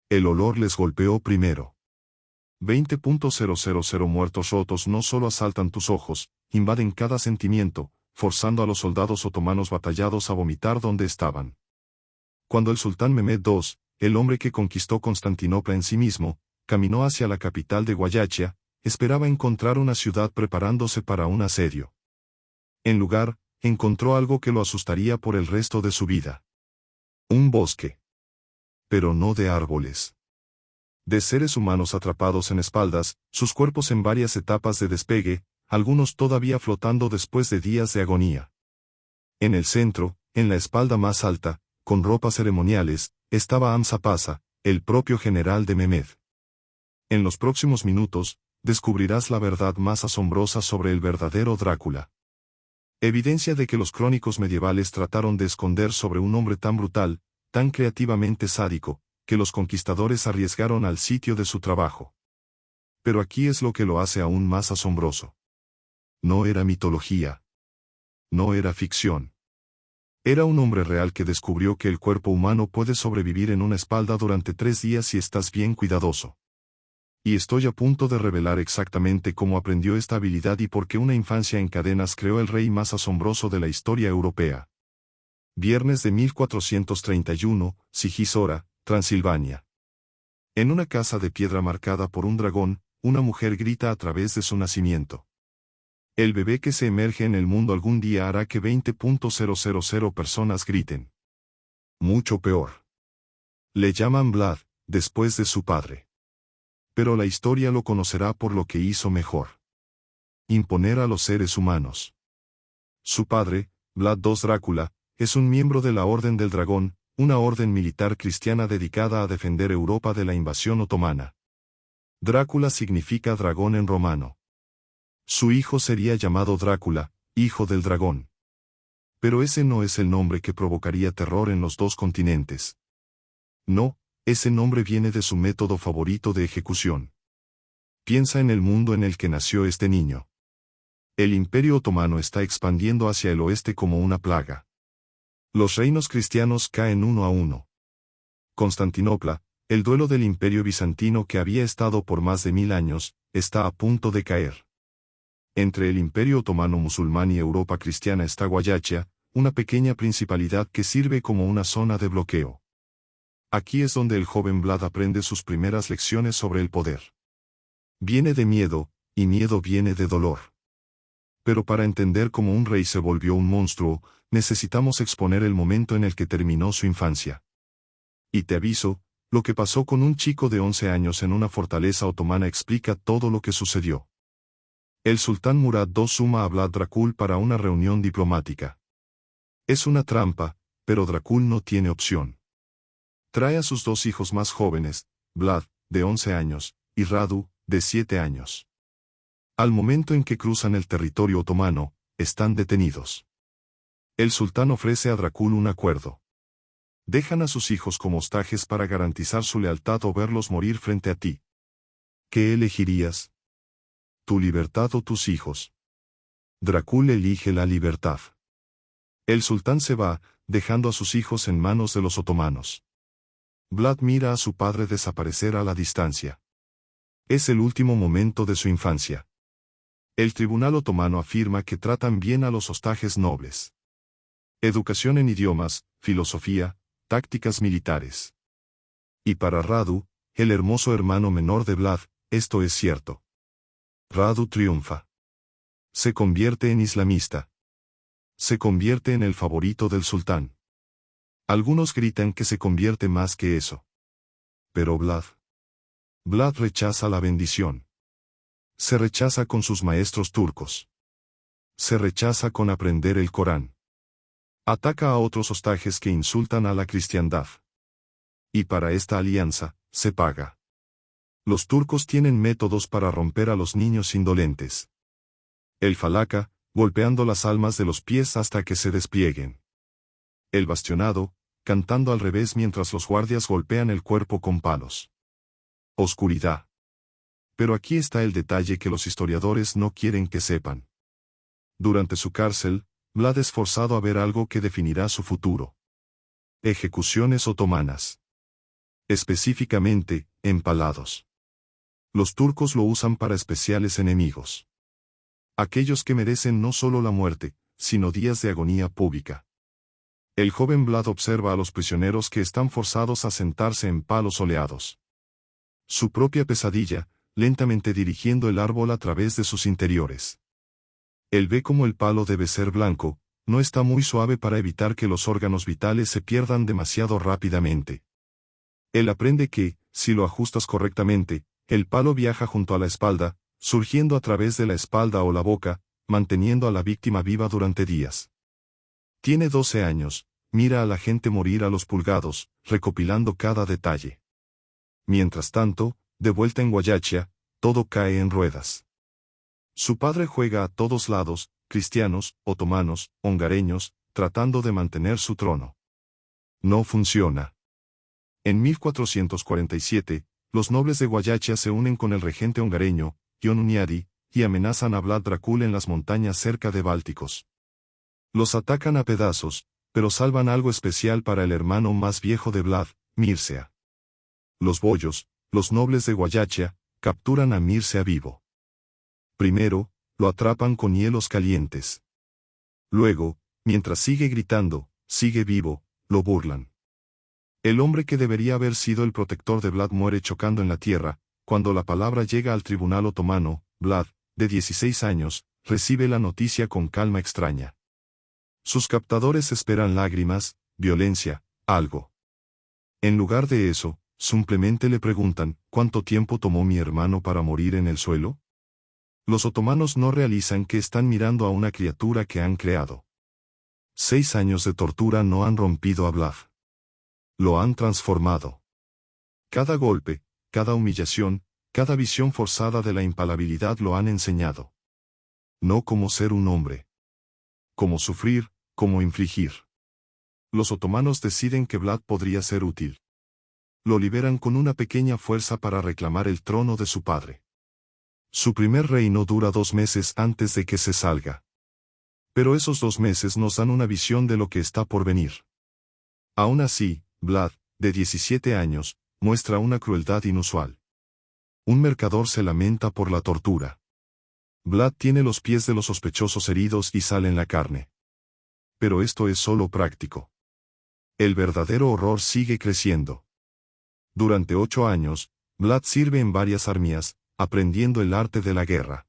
El olor les golpeó primero. 20.000 muertos rotos no solo asaltan tus ojos, invaden cada sentimiento, forzando a los soldados otomanos batallados a vomitar donde estaban. Cuando el sultán Mehmed II, el hombre que conquistó Constantinopla en sí mismo, caminó hacia la capital de Guayachia, esperaba encontrar una ciudad preparándose para un asedio. En lugar, encontró algo que lo asustaría por el resto de su vida. Un bosque. Pero no de árboles. De seres humanos atrapados en espaldas, sus cuerpos en varias etapas de despegue, algunos todavía flotando después de días de agonía. En el centro, en la espalda más alta, con ropas ceremoniales, estaba Hamza Paşa, el propio general de Mehmed. En los próximos minutos, descubrirás la verdad más asombrosa sobre el verdadero Drácula. Evidencia de que los crónicos medievales trataron de esconder sobre un hombre tan brutal, tan creativamente sádico, que los conquistadores arriesgaron al sitio de su trabajo. Pero aquí es lo que lo hace aún más asombroso. No era mitología. No era ficción. Era un hombre real que descubrió que el cuerpo humano puede sobrevivir en una espalda durante 3 días si estás bien cuidadoso. Y estoy a punto de revelar exactamente cómo aprendió esta habilidad y por qué una infancia en cadenas creó el rey más asombroso de la historia europea. Viernes de 1431, Sigisora, Transilvania. En una casa de piedra marcada por un dragón, una mujer grita a través de su nacimiento. El bebé que se emerge en el mundo algún día hará que 20.000 personas griten. Mucho peor. Le llaman Vlad, después de su padre. Pero la historia lo conocerá por lo que hizo mejor. Imponer a los seres humanos. Su padre, Vlad II Drácula, es un miembro de la Orden del Dragón, una orden militar cristiana dedicada a defender Europa de la invasión otomana. Drácula significa dragón en romano. Su hijo sería llamado Drácula, hijo del dragón. Pero ese no es el nombre que provocaría terror en los 2 continentes. No, ese nombre viene de su método favorito de ejecución. Piensa en el mundo en el que nació este niño. El Imperio Otomano está expandiendo hacia el oeste como una plaga. Los reinos cristianos caen uno a uno. Constantinopla, el duelo del Imperio Bizantino que había estado por más de 1000 años, está a punto de caer. Entre el Imperio Otomano musulmán y Europa cristiana está Guayachia, una pequeña principalidad que sirve como una zona de bloqueo. Aquí es donde el joven Vlad aprende sus primeras lecciones sobre el poder. Viene de miedo, y miedo viene de dolor. Pero para entender cómo un rey se volvió un monstruo, necesitamos exponer el momento en el que terminó su infancia. Y te aviso, lo que pasó con un chico de 11 años en una fortaleza otomana explica todo lo que sucedió. El sultán Murad II suma a Vlad Dracul para una reunión diplomática. Es una trampa, pero Dracul no tiene opción. Trae a sus 2 hijos más jóvenes, Vlad, de 11 años, y Radu, de 7 años. Al momento en que cruzan el territorio otomano, están detenidos. El sultán ofrece a Dracul un acuerdo. Dejan a sus hijos como hostajes para garantizar su lealtad o verlos morir frente a ti. ¿Qué elegirías? ¿Tu libertad o tus hijos? Dracul elige la libertad. El sultán se va, dejando a sus hijos en manos de los otomanos. Vlad mira a su padre desaparecer a la distancia. Es el último momento de su infancia. El tribunal otomano afirma que tratan bien a los hostajes nobles. Educación en idiomas, filosofía, tácticas militares. Y para Radu, el hermoso hermano menor de Vlad, esto es cierto. Radu triunfa. Se convierte en islamista. Se convierte en el favorito del sultán. Algunos gritan que se convierte más que eso. Pero Vlad rechaza la bendición. Se rechaza con sus maestros turcos. Se rechaza con aprender el Corán. Ataca a otros hostajes que insultan a la cristiandad. Y para esta alianza, se paga. Los turcos tienen métodos para romper a los niños indolentes. El falaka, golpeando las almas de los pies hasta que se desplieguen. El bastionado, cantando al revés mientras los guardias golpean el cuerpo con palos. Oscuridad. Pero aquí está el detalle que los historiadores no quieren que sepan. Durante su cárcel, Vlad es forzado a ver algo que definirá su futuro. Ejecuciones otomanas. Específicamente, empalados. Los turcos lo usan para especiales enemigos. Aquellos que merecen no solo la muerte, sino días de agonía pública. El joven Vlad observa a los prisioneros que están forzados a sentarse en palos oleados. Su propia pesadilla, lentamente dirigiendo el árbol a través de sus interiores. Él ve cómo el palo debe ser blanco, no está muy suave para evitar que los órganos vitales se pierdan demasiado rápidamente. Él aprende que, si lo ajustas correctamente, el palo viaja junto a la espalda, surgiendo a través de la espalda o la boca, manteniendo a la víctima viva durante días. Tiene 12 años, mira a la gente morir a los pulgados, recopilando cada detalle. Mientras tanto, de vuelta en Wallachia, todo cae en ruedas. Su padre juega a todos lados, cristianos, otomanos, hongareños, tratando de mantener su trono. No funciona. En 1447, los nobles de Wallachia se unen con el regente hongareño, Ion Hunyadi, y amenazan a Vlad Dracul en las montañas cerca de Bálticos. Los atacan a pedazos, pero salvan algo especial para el hermano más viejo de Vlad, Mircea. Los boyos, los nobles de Wallachia, capturan a Mircea vivo. Primero, lo atrapan con hielos calientes. Luego, mientras sigue gritando, sigue vivo, lo burlan. El hombre que debería haber sido el protector de Vlad muere chocando en la tierra. Cuando la palabra llega al tribunal otomano, Vlad, de 16 años, recibe la noticia con calma extraña. Sus captadores esperan lágrimas, violencia, algo. En lugar de eso, simplemente le preguntan, ¿cuánto tiempo tomó mi hermano para morir en el suelo? Los otomanos no realizan que están mirando a una criatura que han creado. 6 años de tortura no han rompido a Vlad. Lo han transformado. Cada golpe, cada humillación, cada visión forzada de la impalabilidad lo han enseñado. No cómo ser un hombre. Cómo sufrir, cómo infligir. Los otomanos deciden que Vlad podría ser útil. Lo liberan con una pequeña fuerza para reclamar el trono de su padre. Su primer reino dura 2 meses antes de que se salga. Pero esos 2 meses nos dan una visión de lo que está por venir. Aún así, Vlad, de 17 años, muestra una crueldad inusual. Un mercader se lamenta por la tortura. Vlad tiene los pies de los sospechosos heridos y sale en la carne. Pero esto es solo práctico. El verdadero horror sigue creciendo. Durante 8 años, Vlad sirve en varias armías, aprendiendo el arte de la guerra.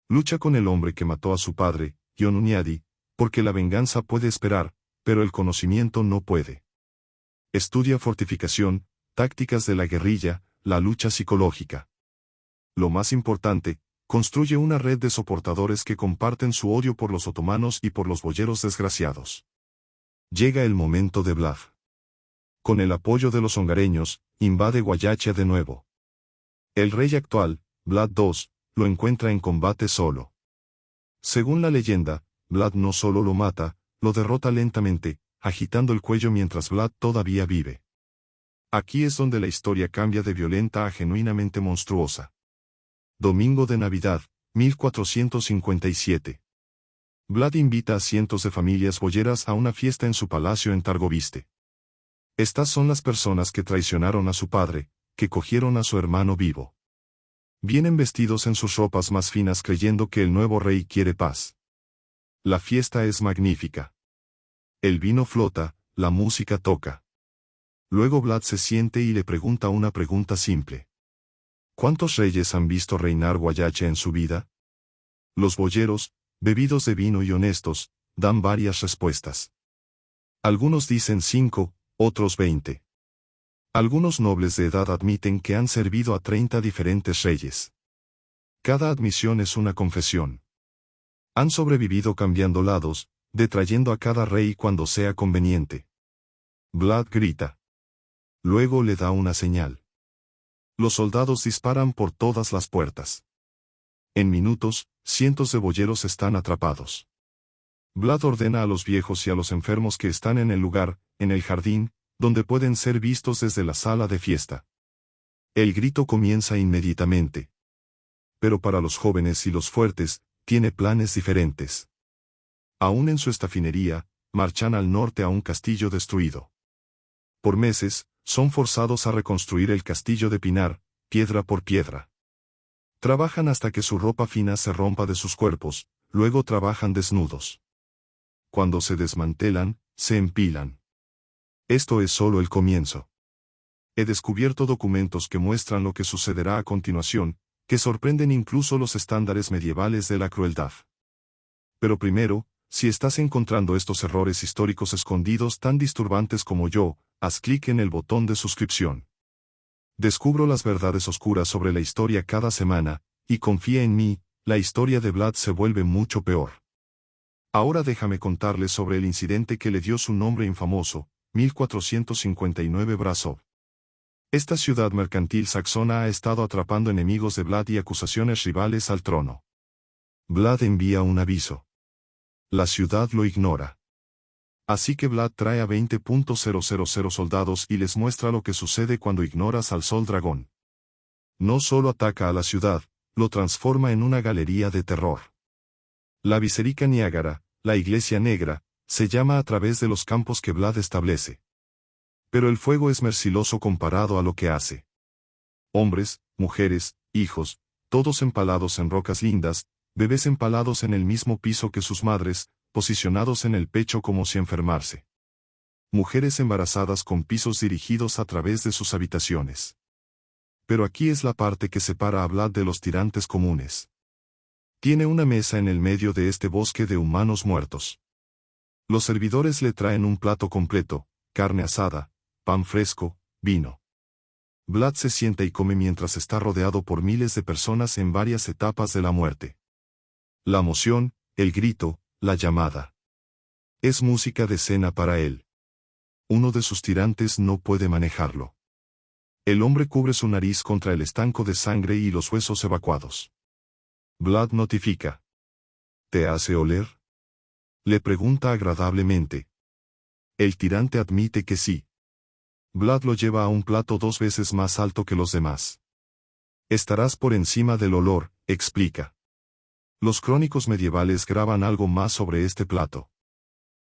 Lucha con el hombre que mató a su padre, Ion Hunyadi, porque la venganza puede esperar, pero el conocimiento no puede. Estudia fortificación, tácticas de la guerrilla, la lucha psicológica. Lo más importante, construye una red de soportadores que comparten su odio por los otomanos y por los boyeros desgraciados. Llega el momento de Vlad. Con el apoyo de los hongareños, invade Wallachia de nuevo. El rey actual, Vlad II, lo encuentra en combate solo. Según la leyenda, Vlad no solo lo mata, lo derrota lentamente, agitando el cuello mientras Vlad todavía vive. Aquí es donde la historia cambia de violenta a genuinamente monstruosa. Domingo de Navidad, 1457. Vlad invita a cientos de familias boyeras a una fiesta en su palacio en Targoviste. Estas son las personas que traicionaron a su padre, que cogieron a su hermano vivo. Vienen vestidos en sus ropas más finas creyendo que el nuevo rey quiere paz. La fiesta es magnífica. El vino flota, la música toca. Luego Vlad se siente y le pregunta una pregunta simple. ¿Cuántos reyes han visto reinar Wallachia en su vida? Los boyeros, bebidos de vino y honestos, dan varias respuestas. Algunos dicen 5, otros 20. Algunos nobles de edad admiten que han servido a 30 diferentes reyes. Cada admisión es una confesión. Han sobrevivido cambiando lados, detrayendo a cada rey cuando sea conveniente. Vlad grita. Luego le da una señal. Los soldados disparan por todas las puertas. En minutos, cientos de boyeros están atrapados. Vlad ordena a los viejos y a los enfermos que están en el lugar, en el jardín, donde pueden ser vistos desde la sala de fiesta. El grito comienza inmediatamente. Pero para los jóvenes y los fuertes, tiene planes diferentes. Aún en su estafinería, marchan al norte a un castillo destruido. Por meses, son forzados a reconstruir el castillo de Pinar, piedra por piedra. Trabajan hasta que su ropa fina se rompa de sus cuerpos, luego trabajan desnudos. Cuando se desmantelan, se empilan. Esto es solo el comienzo. He descubierto documentos que muestran lo que sucederá a continuación, que sorprenden incluso los estándares medievales de la crueldad. Pero primero, si estás encontrando estos errores históricos escondidos tan disturbantes como yo, haz clic en el botón de suscripción. Descubro las verdades oscuras sobre la historia cada semana, y confía en mí, la historia de Vlad se vuelve mucho peor. Ahora déjame contarles sobre el incidente que le dio su nombre infamoso, 1459 Brasov. Esta ciudad mercantil saxona ha estado atrapando enemigos de Vlad y acusaciones rivales al trono. Vlad envía un aviso. La ciudad lo ignora. Así que Vlad trae a 20.000 soldados y les muestra lo que sucede cuando ignoras al Sol Dragón. No solo ataca a la ciudad, lo transforma en una galería de terror. La Viserica Niágara, la Iglesia Negra, se llama a través de los campos que Vlad establece. Pero el fuego es mercilioso comparado a lo que hace. Hombres, mujeres, hijos, todos empalados en rocas lindas, bebés empalados en el mismo piso que sus madres, posicionados en el pecho como si enfermarse. Mujeres embarazadas con pisos dirigidos a través de sus habitaciones. Pero aquí es la parte que separa a Vlad de los tirantes comunes. Tiene una mesa en el medio de este bosque de humanos muertos. Los servidores le traen un plato completo, carne asada, pan fresco, vino. Vlad se sienta y come mientras está rodeado por miles de personas en varias etapas de la muerte. La emoción, el grito, la llamada. Es música de cena para él. Uno de sus tirantes no puede manejarlo. El hombre cubre su nariz contra el estanco de sangre y los huesos evacuados. Vlad notifica. ¿Te hace oler? Le pregunta agradablemente. El tirante admite que sí. Vlad lo lleva a un plato 2 veces más alto que los demás. Estarás por encima del olor, explica. Los crónicos medievales graban algo más sobre este plato.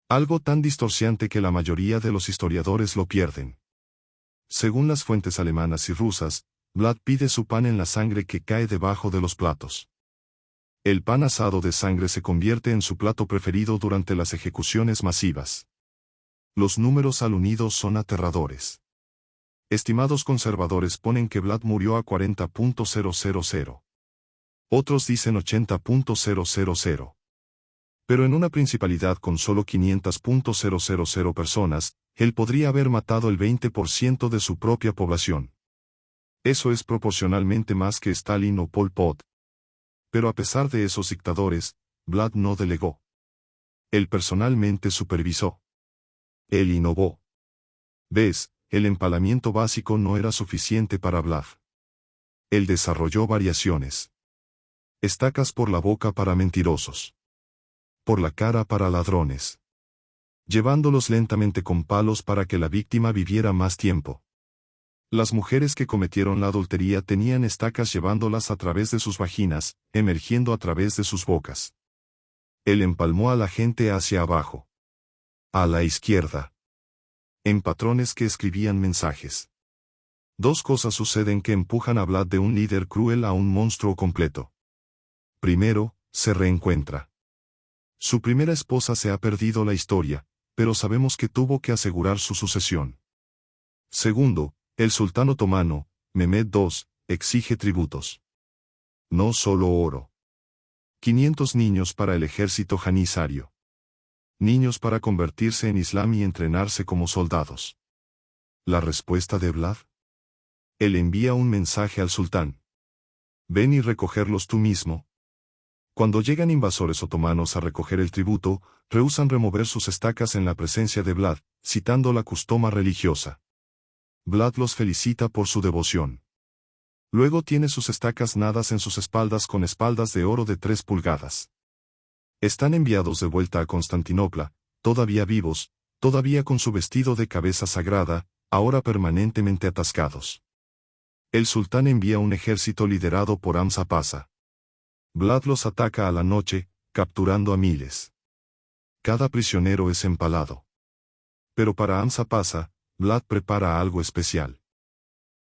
Algo tan distorsionante que la mayoría de los historiadores lo pierden. Según las fuentes alemanas y rusas, Vlad pide su pan en la sangre que cae debajo de los platos. El pan asado de sangre se convierte en su plato preferido durante las ejecuciones masivas. Los números al unido son aterradores. Estimados conservadores ponen que Vlad murió a 40.000. Otros dicen 80.000. Pero en una principalidad con solo 500.000 personas, él podría haber matado el 20% de su propia población. Eso es proporcionalmente más que Stalin o Pol Pot. Pero a pesar de esos dictadores, Vlad no delegó. Él personalmente supervisó. Él innovó. ¿Ves? El empalamiento básico no era suficiente para Vlad. Él desarrolló variaciones. Estacas por la boca para mentirosos. Por la cara para ladrones. Llevándolos lentamente con palos para que la víctima viviera más tiempo. Las mujeres que cometieron la adultería tenían estacas llevándolas a través de sus vaginas, emergiendo a través de sus bocas. Él empalmó a la gente hacia abajo. A la izquierda. En patrones que escribían mensajes. 2 cosas suceden que empujan a Vlad de un líder cruel a un monstruo completo. Primero, se reencuentra. Su primera esposa se ha perdido la historia, pero sabemos que tuvo que asegurar su sucesión. Segundo, el sultán otomano, Mehmed II, exige tributos. No solo oro. 500 niños para el ejército janizario. Niños para convertirse en islam y entrenarse como soldados. ¿La respuesta de Vlad? Él envía un mensaje al sultán. Ven y recogerlos tú mismo. Cuando llegan invasores otomanos a recoger el tributo, rehúsan remover sus estacas en la presencia de Vlad, citando la customa religiosa. Vlad los felicita por su devoción. Luego tiene sus estacas nadas en sus espaldas con espaldas de oro de 3 pulgadas. Están enviados de vuelta a Constantinopla, todavía vivos, todavía con su vestido de cabeza sagrada, ahora permanentemente atascados. El sultán envía un ejército liderado por Hamza Pasa. Vlad los ataca a la noche, capturando a miles. Cada prisionero es empalado. Pero para Hamza Pasa, Vlad prepara algo especial.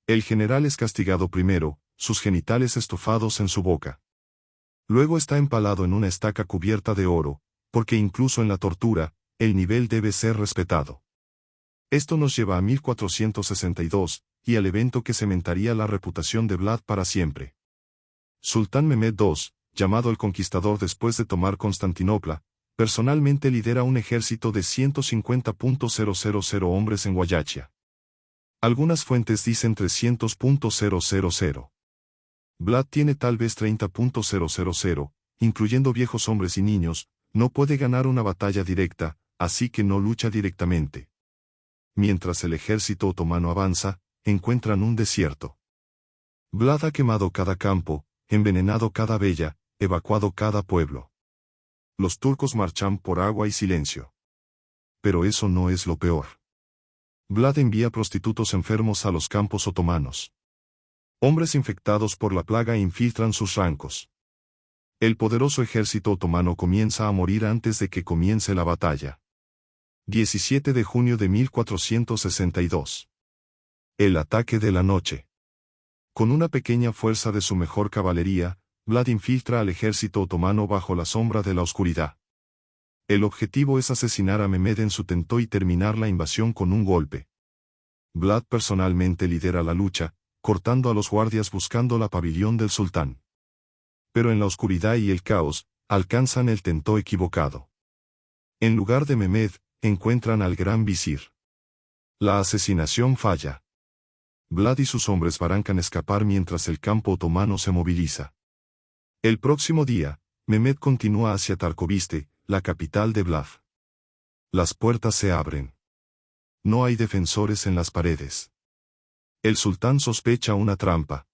El general es castigado primero, sus genitales estofados en su boca. Luego está empalado en una estaca cubierta de oro, porque incluso en la tortura, el nivel debe ser respetado. Esto nos lleva a 1462, y al evento que cementaría la reputación de Vlad para siempre. Sultán Mehmed II, llamado el Conquistador después de tomar Constantinopla, personalmente lidera un ejército de 150.000 hombres en Wallachia. Algunas fuentes dicen 300.000. Vlad tiene tal vez 30.000, incluyendo viejos hombres y niños, no puede ganar una batalla directa, así que no lucha directamente. Mientras el ejército otomano avanza, encuentran un desierto. Vlad ha quemado cada campo, envenenado cada villa, evacuado cada pueblo. Los turcos marchan por agua y silencio. Pero eso no es lo peor. Vlad envía prostitutos enfermos a los campos otomanos. Hombres infectados por la plaga infiltran sus rancos. El poderoso ejército otomano comienza a morir antes de que comience la batalla. 17 de junio de 1462. El ataque de la noche. Con una pequeña fuerza de su mejor caballería, Vlad infiltra al ejército otomano bajo la sombra de la oscuridad. El objetivo es asesinar a Mehmed en su tentó y terminar la invasión con un golpe. Vlad personalmente lidera la lucha, cortando a los guardias buscando la pabellón del sultán. Pero en la oscuridad y el caos, alcanzan el tentó equivocado. En lugar de Mehmed, encuentran al gran visir. La asesinación falla. Vlad y sus hombres barrancan escapar mientras el campo otomano se moviliza. El próximo día, Mehmed continúa hacia Tarkoviste, la capital de Vlad. Las puertas se abren. No hay defensores en las paredes. El sultán sospecha una trampa.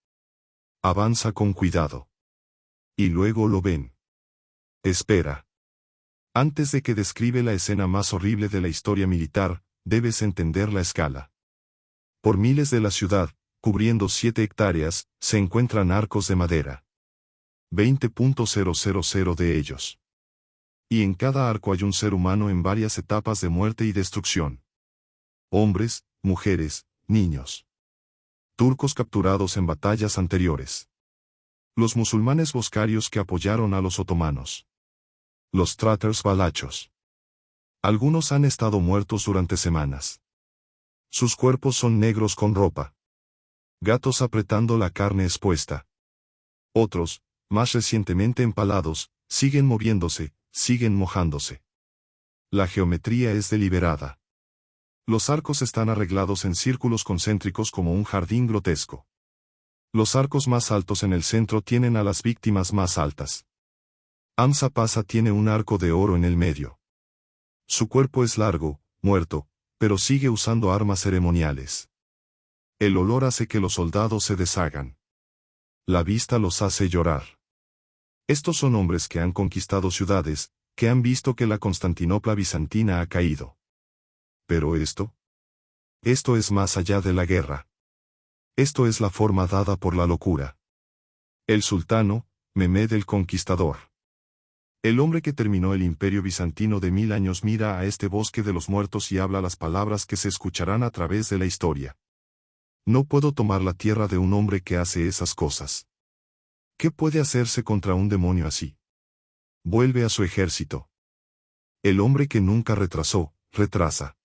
Avanza con cuidado. Y luego lo ven. Espera. Antes de que describe la escena más horrible de la historia militar, debes entender la escala. Por miles de la ciudad, cubriendo 7 hectáreas, se encuentran arcos de madera. 20.000 de ellos. Y en cada arco hay un ser humano en varias etapas de muerte y destrucción. Hombres, mujeres, niños. Turcos capturados en batallas anteriores. Los musulmanes boscarios que apoyaron a los otomanos. Los traters balachos. Algunos han estado muertos durante semanas. Sus cuerpos son negros con ropa. Gatos apretando la carne expuesta. Otros, más recientemente empalados, siguen moviéndose, siguen mojándose. La geometría es deliberada. Los arcos están arreglados en círculos concéntricos como un jardín grotesco. Los arcos más altos en el centro tienen a las víctimas más altas. Hamza Pasa tiene un arco de oro en el medio. Su cuerpo es largo, muerto, pero sigue usando armas ceremoniales. El olor hace que los soldados se deshagan. La vista los hace llorar. Estos son hombres que han conquistado ciudades, que han visto que la Constantinopla bizantina ha caído. Pero esto es más allá de la guerra. Esto es la forma dada por la locura. El sultano, Mehmed el Conquistador. El hombre que terminó el imperio bizantino de 1000 años mira a este bosque de los muertos y habla las palabras que se escucharán a través de la historia. No puedo tomar la tierra de un hombre que hace esas cosas. ¿Qué puede hacerse contra un demonio así? Vuelve a su ejército. El hombre que nunca retrasó, retrasa.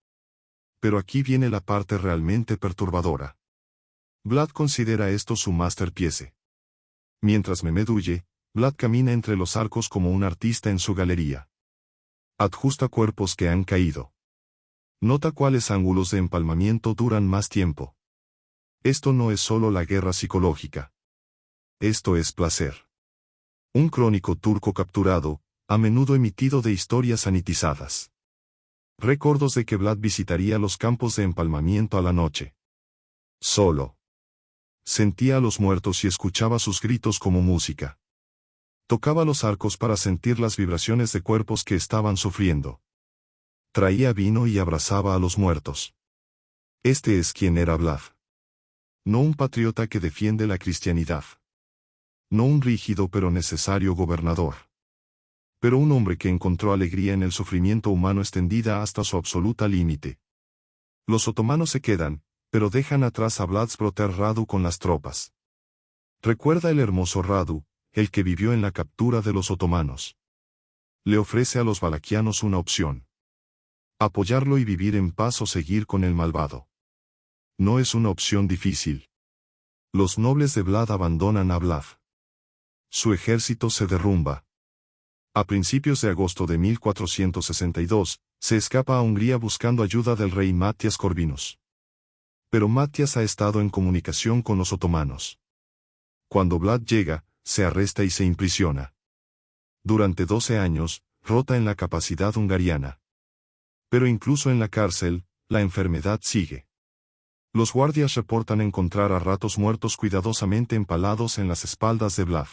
Pero aquí viene la parte realmente perturbadora. Vlad considera esto su masterpiece. Mientras Mehmed huye, Vlad camina entre los arcos como un artista en su galería. Ajusta cuerpos que han caído. Nota cuáles ángulos de empalmamiento duran más tiempo. Esto no es solo la guerra psicológica. Esto es placer. Un crónico turco capturado, a menudo emitido de historias sanitizadas. Recuerdos de que Vlad visitaría los campos de empalmamiento a la noche. Solo. Sentía a los muertos y escuchaba sus gritos como música. Tocaba los arcos para sentir las vibraciones de cuerpos que estaban sufriendo. Traía vino y abrazaba a los muertos. Este es quien era Vlad. No un patriota que defiende la cristianidad. No un rígido pero necesario gobernador. Pero un hombre que encontró alegría en el sufrimiento humano extendida hasta su absoluta límite. Los otomanos se quedan, pero dejan atrás a Vladimir Radu con las tropas. Recuerda el hermoso Radu, el que vivió en la captura de los otomanos. Le ofrece a los valaquianos una opción: apoyarlo y vivir en paz o seguir con el malvado. No es una opción difícil. Los nobles de Vlad abandonan a Vlad. Su ejército se derrumba. A principios de agosto de 1462, se escapa a Hungría buscando ayuda del rey Matias Corvinus. Pero Matias ha estado en comunicación con los otomanos. Cuando Vlad llega, se arresta y se imprisiona. Durante 12 años, rota en la capacidad hungariana. Pero incluso en la cárcel, la enfermedad sigue. Los guardias reportan encontrar a ratos muertos cuidadosamente empalados en las espaldas de Vlad.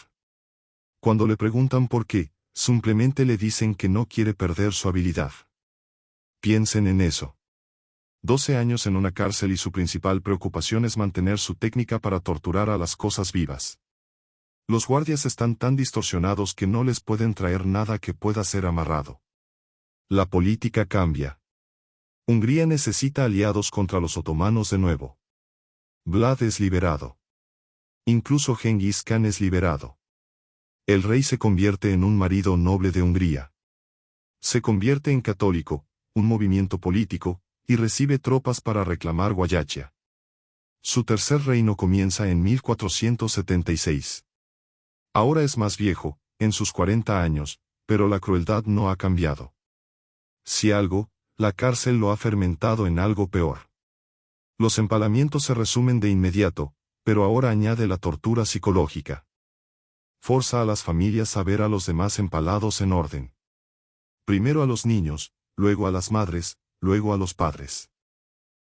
Cuando le preguntan por qué, simplemente le dicen que no quiere perder su habilidad. Piensen en eso. 12 años en una cárcel y su principal preocupación es mantener su técnica para torturar a las cosas vivas. Los guardias están tan distorsionados que no les pueden traer nada que pueda ser amarrado. La política cambia. Hungría necesita aliados contra los otomanos de nuevo. Vlad es liberado. Incluso Genghis Khan es liberado. El rey se convierte en un marido noble de Hungría. Se convierte en católico, un movimiento político, y recibe tropas para reclamar Wallachia. Su tercer reino comienza en 1476. Ahora es más viejo, en sus 40 años, pero la crueldad no ha cambiado. Si algo, la cárcel lo ha fermentado en algo peor. Los empalamientos se resumen de inmediato, pero ahora añade la tortura psicológica. Forza a las familias a ver a los demás empalados en orden. Primero a los niños, luego a las madres, luego a los padres.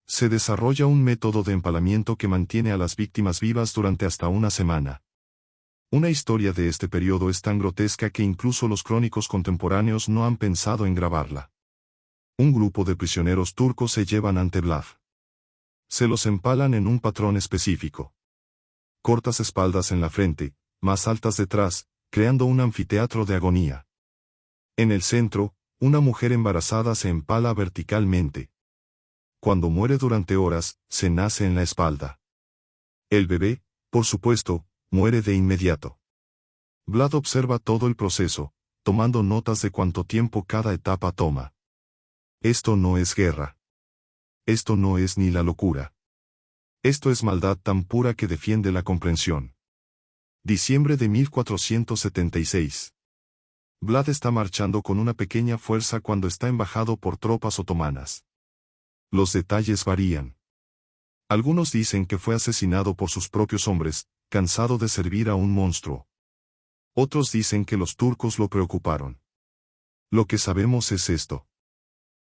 Se desarrolla un método de empalamiento que mantiene a las víctimas vivas durante hasta una semana. Una historia de este periodo es tan grotesca que incluso los crónicos contemporáneos no han pensado en grabarla. Un grupo de prisioneros turcos se llevan ante Vlad. Se los empalan en un patrón específico. Cortas espaldas en la frente, más altas detrás, creando un anfiteatro de agonía. En el centro, una mujer embarazada se empala verticalmente. Cuando muere durante horas, se nace en la espalda. El bebé, por supuesto, muere de inmediato. Vlad observa todo el proceso, tomando notas de cuánto tiempo cada etapa toma. Esto no es guerra. Esto no es ni la locura. Esto es maldad tan pura que defiende la comprensión. Diciembre de 1476. Vlad está marchando con una pequeña fuerza cuando está embajado por tropas otomanas. Los detalles varían. Algunos dicen que fue asesinado por sus propios hombres, cansado de servir a un monstruo. Otros dicen que los turcos lo preocuparon. Lo que sabemos es esto.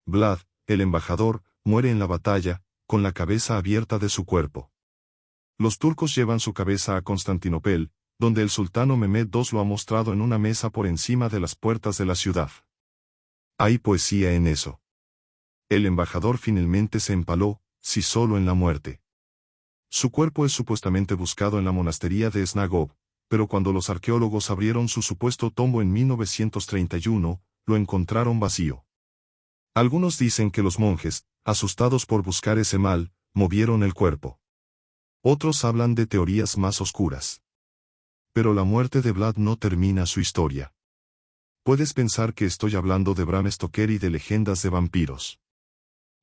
Vlad, el embajador, muere en la batalla, con la cabeza abierta de su cuerpo. Los turcos llevan su cabeza a Constantinopel, donde el sultán Mehmed II lo ha mostrado en una mesa por encima de las puertas de la ciudad. Hay poesía en eso. El embajador finalmente se empaló, si solo en la muerte. Su cuerpo es supuestamente buscado en la monastería de Snagov, pero cuando los arqueólogos abrieron su supuesto tombo en 1931, lo encontraron vacío. Algunos dicen que los monjes, asustados por buscar ese mal, movieron el cuerpo. Otros hablan de teorías más oscuras. Pero la muerte de Vlad no termina su historia. Puedes pensar que estoy hablando de Bram Stoker y de leyendas de vampiros.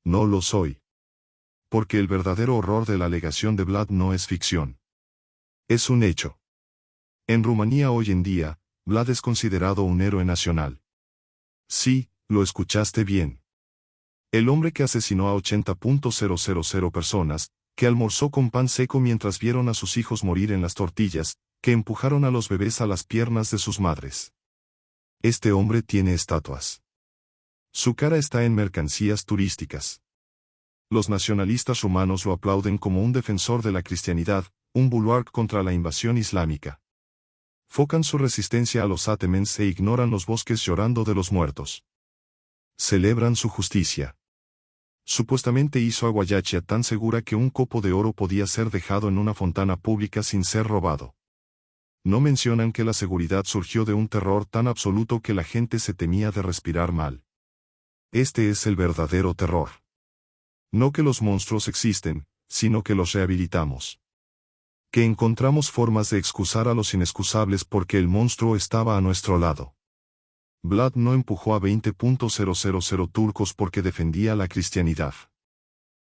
No lo soy. Porque el verdadero horror de la alegación de Vlad no es ficción. Es un hecho. En Rumanía hoy en día, Vlad es considerado un héroe nacional. Sí, lo escuchaste bien. El hombre que asesinó a 80.000 personas, que almorzó con pan seco mientras vieron a sus hijos morir en las tortillas, que empujaron a los bebés a las piernas de sus madres. Este hombre tiene estatuas. Su cara está en mercancías turísticas. Los nacionalistas rumanos lo aplauden como un defensor de la cristianidad, un baluarte contra la invasión islámica. Focan su resistencia a los átemens e ignoran los bosques llorando de los muertos. Celebran su justicia. Supuestamente hizo a Wallachia tan segura que un copo de oro podía ser dejado en una fontana pública sin ser robado. No mencionan que la seguridad surgió de un terror tan absoluto que la gente se temía de respirar mal. Este es el verdadero terror. No que los monstruos existen, sino que los rehabilitamos. Que encontramos formas de excusar a los inexcusables porque el monstruo estaba a nuestro lado. Vlad no empujó a 20.000 turcos porque defendía la cristianidad.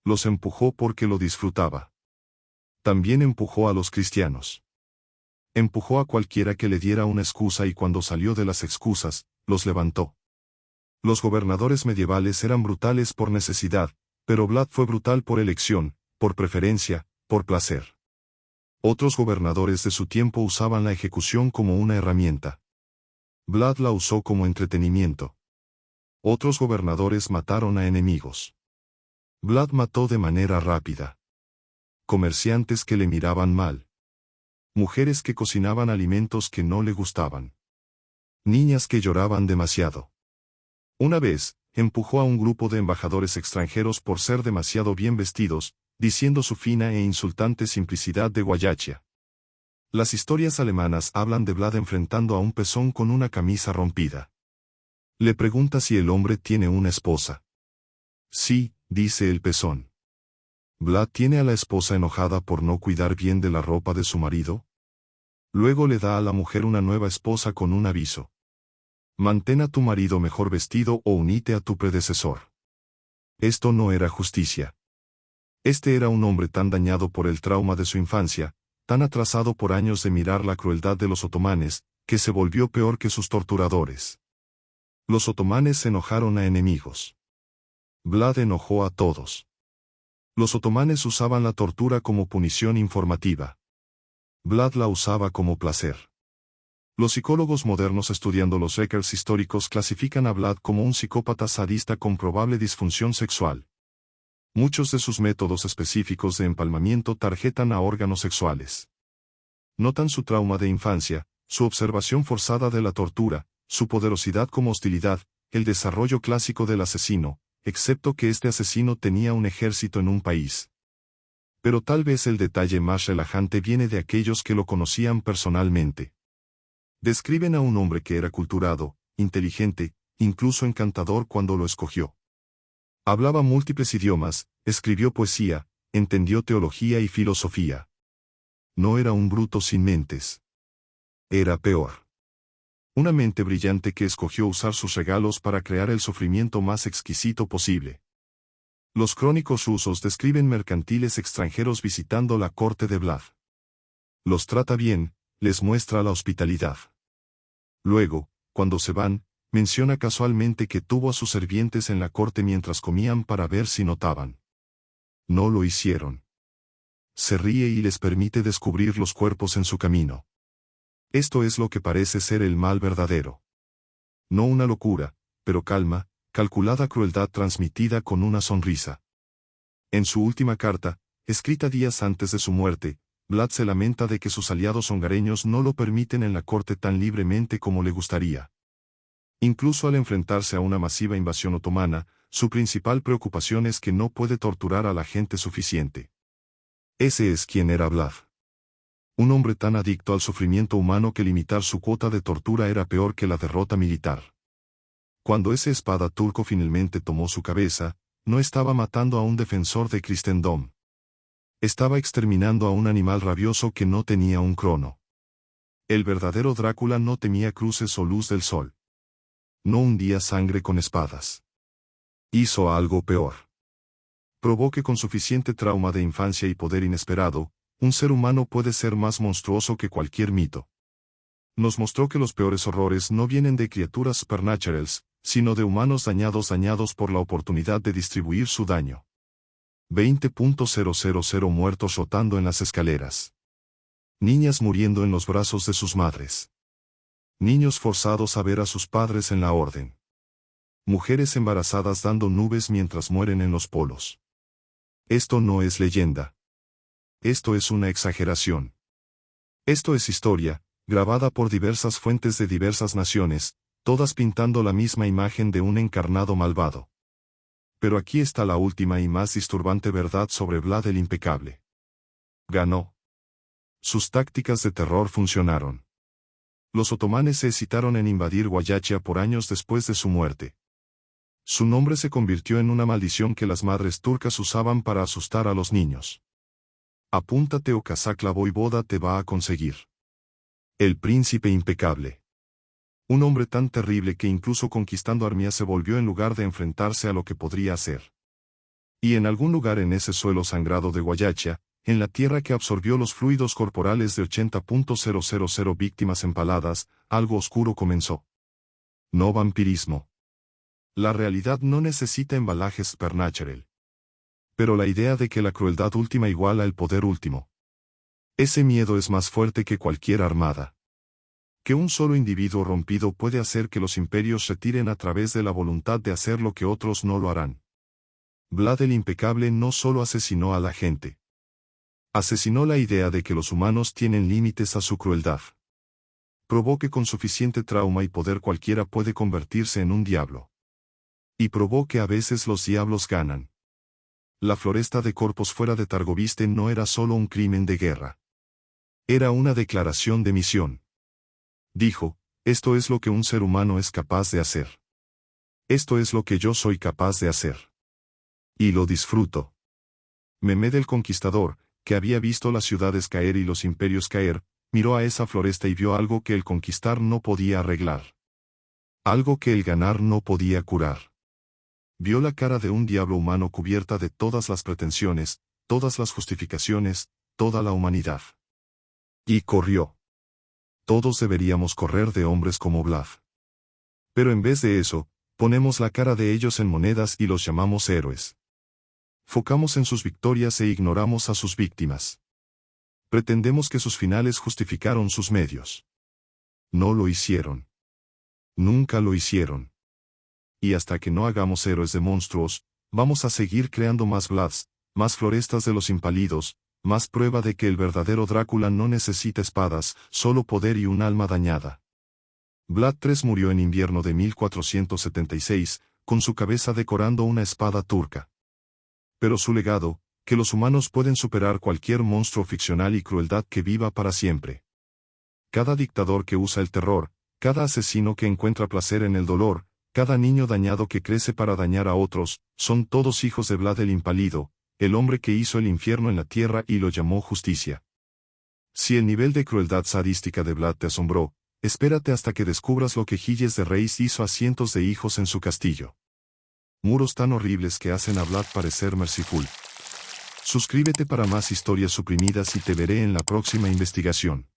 Los empujó porque lo disfrutaba. También empujó a los cristianos. Empujó a cualquiera que le diera una excusa y cuando salió de las excusas, los levantó. Los gobernadores medievales eran brutales por necesidad, pero Vlad fue brutal por elección, por preferencia, por placer. Otros gobernadores de su tiempo usaban la ejecución como una herramienta. Vlad la usó como entretenimiento. Otros gobernadores mataron a enemigos. Vlad mató de manera rápida. Comerciantes que le miraban mal. Mujeres que cocinaban alimentos que no le gustaban. Niñas que lloraban demasiado. Una vez, empujó a un grupo de embajadores extranjeros por ser demasiado bien vestidos, diciendo su fina e insultante simplicidad de guayachia. Las historias alemanas hablan de Vlad enfrentando a un pezón con una camisa rompida. Le pregunta si el hombre tiene una esposa. Sí, dice el pezón. ¿Vlad tiene a la esposa enojada por no cuidar bien de la ropa de su marido? Luego le da a la mujer una nueva esposa con un aviso. Mantén a tu marido mejor vestido o unite a tu predecesor. Esto no era justicia. Este era un hombre tan dañado por el trauma de su infancia, tan atrasado por años de mirar la crueldad de los otomanes, que se volvió peor que sus torturadores. Los otomanes se enojaron a enemigos. Vlad enojó a todos. Los otomanes usaban la tortura como punición informativa. Vlad la usaba como placer. Los psicólogos modernos estudiando los records históricos clasifican a Vlad como un psicópata sadista con probable disfunción sexual. Muchos de sus métodos específicos de empalmamiento tarjetan a órganos sexuales. Notan su trauma de infancia, su observación forzada de la tortura, su poderosidad como hostilidad, el desarrollo clásico del asesino, excepto que este asesino tenía un ejército en un país. Pero tal vez el detalle más relajante viene de aquellos que lo conocían personalmente. Describen a un hombre que era culturado, inteligente, incluso encantador cuando lo escogió. Hablaba múltiples idiomas, escribió poesía, entendió teología y filosofía. No era un bruto sin mentes. Era peor. Una mente brillante que escogió usar sus regalos para crear el sufrimiento más exquisito posible. Los crónicos rusos describen mercantiles extranjeros visitando la corte de Vlad. Los trata bien, les muestra la hospitalidad. Luego, cuando se van, menciona casualmente que tuvo a sus sirvientes en la corte mientras comían para ver si notaban. No lo hicieron. Se ríe y les permite descubrir los cuerpos en su camino. Esto es lo que parece ser el mal verdadero. No una locura, pero calma, calculada crueldad transmitida con una sonrisa. En su última carta, escrita días antes de su muerte, Vlad se lamenta de que sus aliados hongareños no lo permiten en la corte tan libremente como le gustaría. Incluso al enfrentarse a una masiva invasión otomana, su principal preocupación es que no puede torturar a la gente suficiente. Ese es quien era Vlad. Un hombre tan adicto al sufrimiento humano que limitar su cuota de tortura era peor que la derrota militar. Cuando ese espada turco finalmente tomó su cabeza, no estaba matando a un defensor de Kristendom. Estaba exterminando a un animal rabioso que no tenía un crono. El verdadero Drácula no temía cruces o luz del sol. No hundía sangre con espadas. Hizo algo peor. Probó que con suficiente trauma de infancia y poder inesperado, un ser humano puede ser más monstruoso que cualquier mito. Nos mostró que los peores horrores no vienen de criaturas supernaturals, sino de humanos dañados por la oportunidad de distribuir su daño. 20.000 muertos rotando en las escaleras. Niñas muriendo en los brazos de sus madres. Niños forzados a ver a sus padres en la orden. Mujeres embarazadas dando nubes mientras mueren en los polos. Esto no es leyenda. Esto es una exageración. Esto es historia, grabada por diversas fuentes de diversas naciones, todas pintando la misma imagen de un encarnado malvado. Pero aquí está la última y más disturbante verdad sobre Vlad el Impecable. Ganó. Sus tácticas de terror funcionaron. Los otomanes se excitaron en invadir Guayachia por años después de su muerte. Su nombre se convirtió en una maldición que las madres turcas usaban para asustar a los niños. Apúntate o Kazak la voivoda te va a conseguir. El príncipe impecable. Un hombre tan terrible que incluso conquistando Armia se volvió en lugar de enfrentarse a lo que podría hacer. Y en algún lugar en ese suelo sangrado de Guayacha, en la tierra que absorbió los fluidos corporales de 80.000 víctimas empaladas, algo oscuro comenzó. No vampirismo. La realidad no necesita embalajes supernatural. Pero la idea de que la crueldad última iguala el poder último. Ese miedo es más fuerte que cualquier armada. Que un solo individuo rompido puede hacer que los imperios retiren a través de la voluntad de hacer lo que otros no lo harán. Vlad el Impecable no solo asesinó a la gente. Asesinó la idea de que los humanos tienen límites a su crueldad. Probó que con suficiente trauma y poder cualquiera puede convertirse en un diablo. Y probó que a veces los diablos ganan. La floresta de Corpos fuera de Targoviste no era solo un crimen de guerra. Era una declaración de misión. Dijo, esto es lo que un ser humano es capaz de hacer. Esto es lo que yo soy capaz de hacer. Y lo disfruto. Mehmed el Conquistador, que había visto las ciudades caer y los imperios caer, miró a esa floresta y vio algo que el conquistar no podía arreglar. Algo que el ganar no podía curar. Vio la cara de un diablo humano cubierta de todas las pretensiones, todas las justificaciones, toda la humanidad. Y corrió. Todos deberíamos correr de hombres como Vlad. Pero en vez de eso, ponemos la cara de ellos en monedas y los llamamos héroes. Focamos en sus victorias e ignoramos a sus víctimas. Pretendemos que sus finales justificaron sus medios. No lo hicieron. Nunca lo hicieron. Y hasta que no hagamos héroes de monstruos, vamos a seguir creando más Vlads, más florestas de los impálidos, más prueba de que el verdadero Drácula no necesita espadas, solo poder y un alma dañada. Vlad III murió en invierno de 1476, con su cabeza decorando una espada turca. Pero su legado, que los humanos pueden superar cualquier monstruo ficcional y crueldad que viva para siempre. Cada dictador que usa el terror, cada asesino que encuentra placer en el dolor, cada niño dañado que crece para dañar a otros, son todos hijos de Vlad el Impálido, el hombre que hizo el infierno en la tierra y lo llamó justicia. Si el nivel de crueldad sadística de Vlad te asombró, espérate hasta que descubras lo que Gilles de Reis hizo a cientos de hijos en su castillo. Muros tan horribles que hacen a Vlad parecer merciful. Suscríbete para más historias suprimidas y te veré en la próxima investigación.